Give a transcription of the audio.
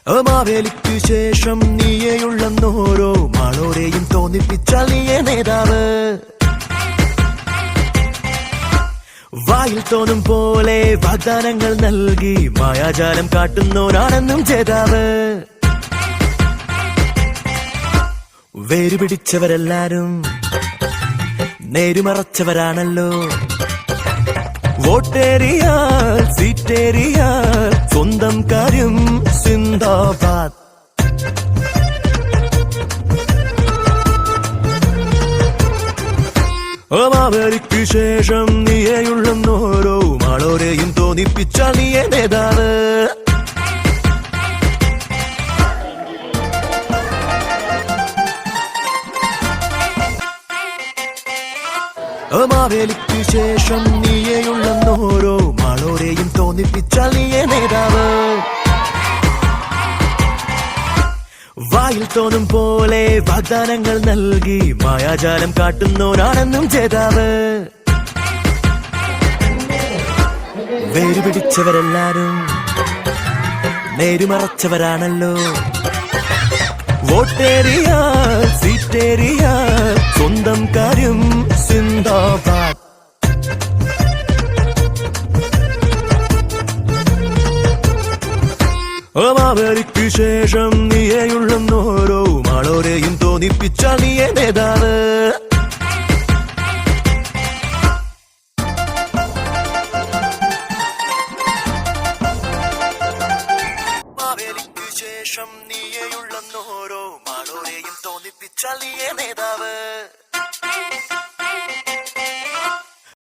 മാവേലിക്കു ശേഷം നീയേയുള്ളെന്നോരോ മാളോരെയും തോന്നിപ്പിച്ചാൽ നീയേ നേതാവ്. വായിൽ തോന്നും പോലെ വാഗ്ദാനങ്ങൾ നൽകി മായാജാലം കാട്ടുന്നോരാണെന്നും ജേതാവ്. വേരുപിടിച്ചവരെല്ലാരും നേരുമറച്ചവരാണല്ലോ. വോട്ടേറിയാൽ സീറ്റേറിയാൽ സ്വന്തം കാര്യം സിന്ദാബാദ്. മാവേലിക്കു ശേഷം നീയേയുള്ളെന്നോരോ മാളോരെയും തോന്നിപ്പിച്ചാൽ നീയേ നേതാവ്. മാവേലിക്കു ശേഷം നീയേയുള്ളെന്നോരോ മാളോരെയും തോന്നിപ്പിച്ചാൽ നീയേ നേതാവ്. വായിൽ തോന്നും പോലെ വാഗ്ദാനങ്ങൾ നൽകി മായാജാലം കാട്ടുന്നോരാണെന്നും ജേതാവ്. വേരുപിടിച്ചവരെല്ലാരും നേരുമറച്ചവരാണല്ലോ. വോട്ടേറിയാൽ സീറ്റേറിയാൽ സ്വന്തം കാര്യം സിന്ദാബാദ്. മാവേലിക്കു ശേഷം നീയേയുള്ളെന്നോരോ മാളോരെയും തോന്നിപ്പിച്ചാൽ നീയേ നേതാവ്.